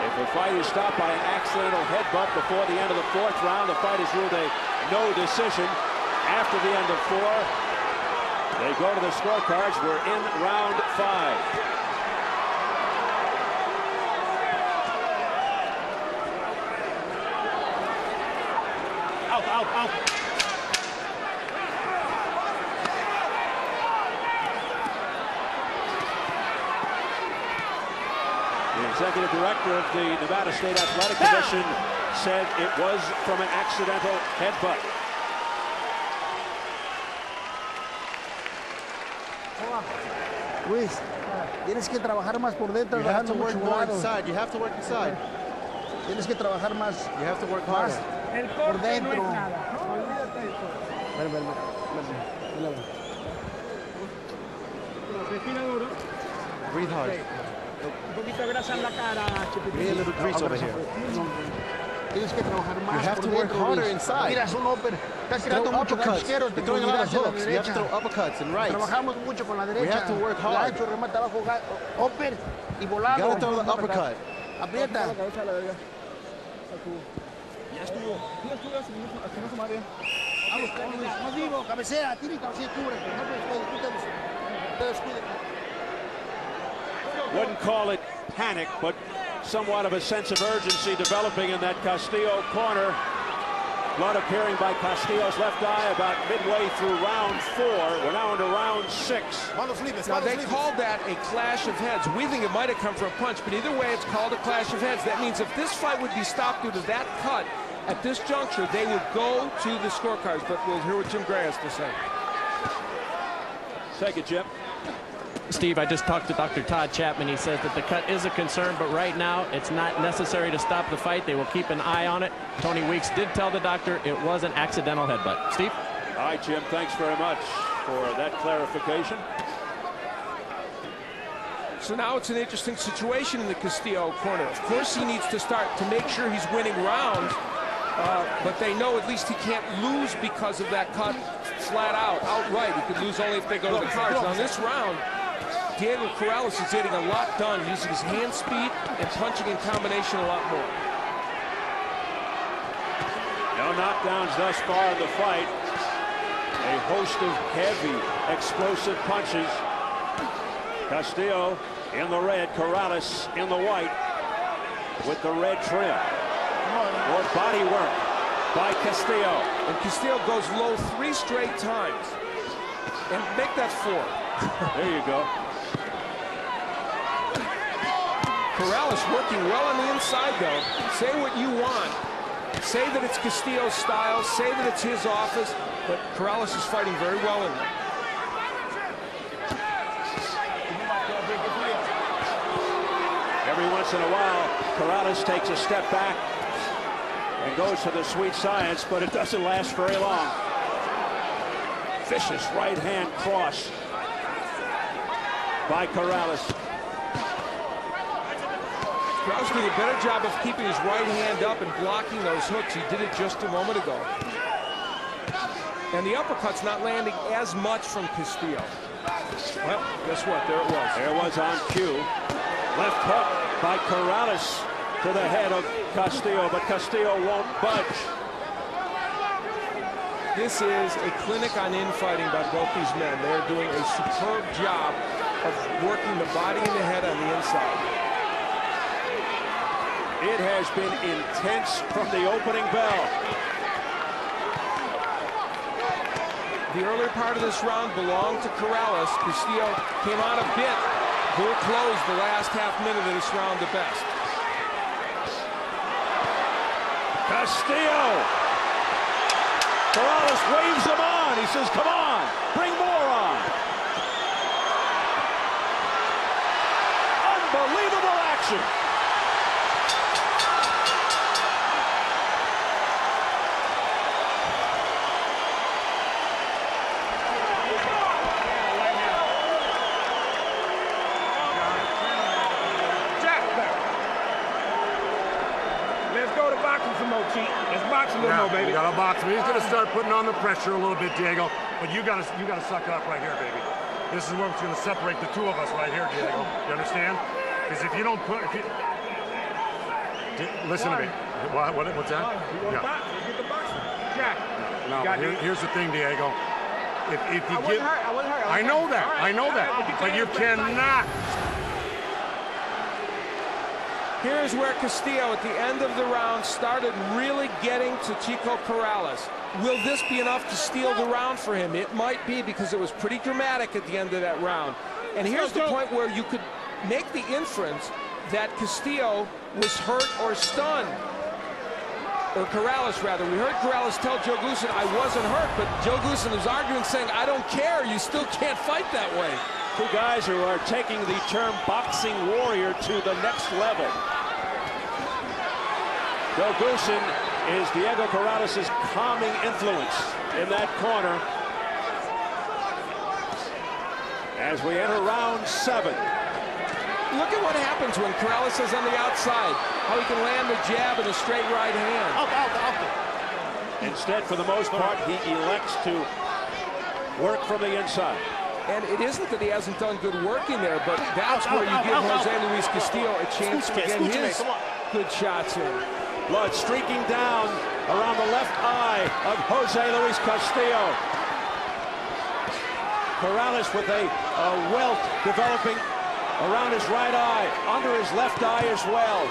If a fight is stopped by an accidental headbutt before the end of the 4th round, the fight is ruled a no decision. After the end of 4, they go to the scorecards. We're in round 5. Out. The executive director of the Nevada State Athletic Commission said it was from an accidental headbutt. Luis, tienes que trabajar más por dentro. You have to work more inside. You have to work inside. Tienes que trabajar más. You have to work harder. Por dentro. Breathe hard. Un poquito de grasa en la cara, We need a little grease over here. Tienes que trabajar más. You have to work harder inside. Mira, son upper. Estás tirando Throw mucho uppercuts. casquero. You're throwing a lot of hooks. You have to throw uppercuts and rights. Trabajamos mucho con la derecha. We have to work hard. Ancho, remata abajo, upper y volado. You gotta throw the uppercut. Aprieta. No digo, cabecea, tira y cabecea, cubre. No te descuides. Wouldn't call it panic, but somewhat of a sense of urgency developing in that Castill corner. Blood appearing by Castill's left eye about midway through round 4. We're now into round 6. Now, they called that a clash of heads. We think it might have come from a punch, but either way, it's called a clash of heads. That means if this fight would be stopped due to that cut, at this juncture, they would go to the scorecards. But we'll hear what Jim Gray has to say. Take it, Jim. Steve, I just talked to Dr. Todd Chapman. He says that the cut is a concern, but right now it's not necessary to stop the fight. They will keep an eye on it. Tony Weeks did tell the doctor it was an accidental headbutt. Steve? All right, Jim, thanks very much for that clarification. So now it's an interesting situation in the Castill corner. Of course, he needs to start to make sure he's winning rounds, but they know at least he can't lose because of that cut flat out, outright. He could lose only if they go to the cards. Now, in this round, C0rrales is getting a lot done, using his hand speed and punching in combination a lot more. No knockdowns thus far in the fight. A host of heavy, explosive punches. Castill in the red, C0rrales in the white with the red trim. More body work by Castill. And Castill goes low 3 straight times. And make that 4. There you go. C0rrales working well on the inside, though. Say what you want. Say that it's Castill's style. Say that it's his office. But C0rrales is fighting very well in there. Every once in a while, C0rrales takes a step back and goes to the sweet science, but it doesn't last very long. Vicious right hand cross by C0rrales. C0rrales did a better job of keeping his right hand up and blocking those hooks. He did it just a moment ago. And the uppercut's not landing as much from Castill. Well, guess what? There it was. There it was on cue. Left hook by C0rrales to the head of Castill, but Castill won't budge. This is a clinic on infighting by both these men. They're doing a superb job of working the body and the head on the inside. It has been intense from the opening bell. The earlier part of this round belonged to C0rrales. Castill came on a bit. Will close the last half minute of this round the best. Castill! C0rrales waves him on. He says, come on, bring more on. Unbelievable action. Let's box a little more, baby. You gotta box him. He's gonna start putting on the pressure a little bit, Diego. But you gotta suck up right here, baby. This is what's gonna separate the two of us right here, Diego. You understand? Because if you don't put, Listen to me. What's that? Yeah. Get the boxing. Jack. No, here's the thing, Diego. If you I wasn't hurt. I know that. I know that. But you cannot. Here's where Castillo, at the end of the round, started really getting to C0rrales. Will this be enough to steal the round for him? It might be, because it was pretty dramatic at the end of that round. And here's the point where you could make the inference that Castillo was hurt or stunned. Or Corrales, rather. We heard Corrales tell Joe Goossen, I wasn't hurt, but Joe Goossen was arguing, saying, I don't care, you still can't fight that way. Two guys who are taking the term boxing warrior to the next level. Joe Goossen is Diego Corrales' calming influence in that corner. As we enter round 7. Look at what happens when Corrales is on the outside. How he can land the jab and a straight right hand. Instead, for the most part, he elects to work from the inside. And it isn't that he hasn't done good work in there, but that's where you give Jose Luis Castillo a chance to get his good shots in. Blood streaking down around the left eye of Jose Luis Castillo. Corrales with a welt developing around his right eye, under his left eye as well.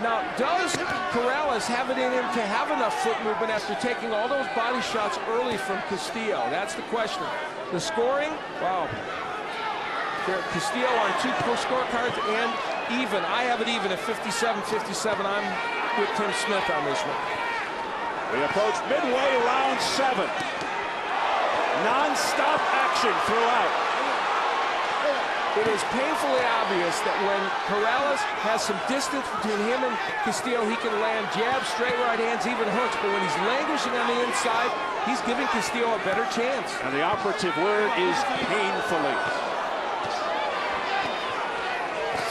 Now, does Corrales have it in him to have enough foot movement after taking all those body shots early from Castillo? That's the question. The scoring, wow. Castillo on 2 scorecards and even. I have it even at 57-57. I'm with Tim Smith on this one. We approach midway round 7. Non-stop action throughout. It is painfully obvious that when Corrales has some distance between him and Castillo, he can land jabs, straight right hands, even hooks. But when he's languishing on the inside, he's giving Castillo a better chance. And the operative word is painfully.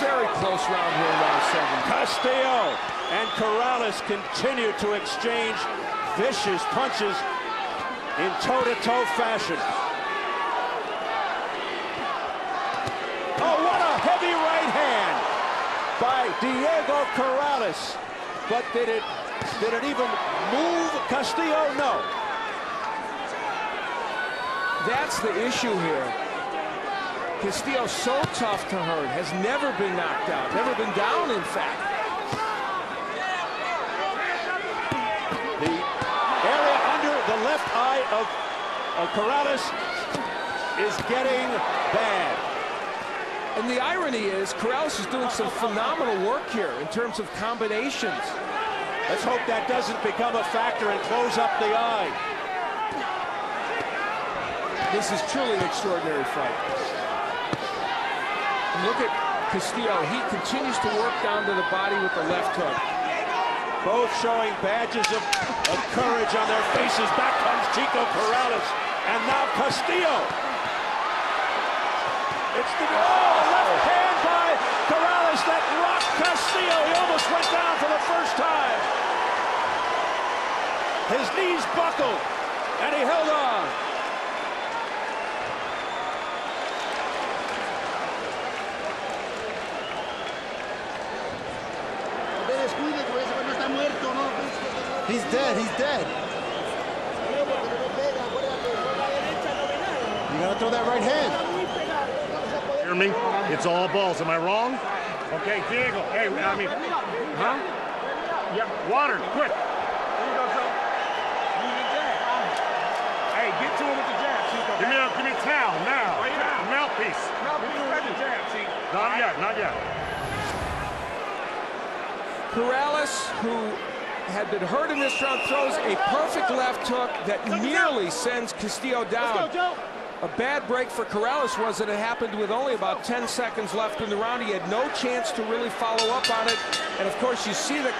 Very close round here in round 7. Castillo and Corrales continue to exchange vicious punches in toe-to-toe fashion. Oh, what a heavy right hand by Diego Corrales. But did it even move Castillo? No. That's the issue here. Castillo's so tough to hurt, has never been knocked out, never been down, in fact. The area under the left eye of Corrales is getting bad. And the irony is, Corrales is doing some phenomenal work here in terms of combinations. Let's hope that doesn't become a factor and close up the eye. This is truly an extraordinary fight. Look at Castillo. He continues to work down to the body with the left hook. Both showing badges of courage on their faces. Back comes C0rrales. And now Castillo. It's the left hand by Corrales that rocked Castillo. He almost went down for the first time. His knees buckled, and he held on. He's dead. He's dead. You gotta throw that right hand. Hear me? It's all balls. Am I wrong? Okay, Diego. Hey, I mean, huh? Yeah, water, quick. Here you go, Joe. Use your jab. Hey, get to him with the jab, Chico. Give me a towel now. Right now. Mouthpiece. Mouthpiece, right the jab, Chico. Not yet, not yet. Corrales, who had been hurt in this round, throws a perfect left hook that nearly sends Castillo down. Let's go, Joe. A bad break for Corrales was that it happened with only about 10 seconds left in the round. He had no chance to really follow up on it. And of course, you see the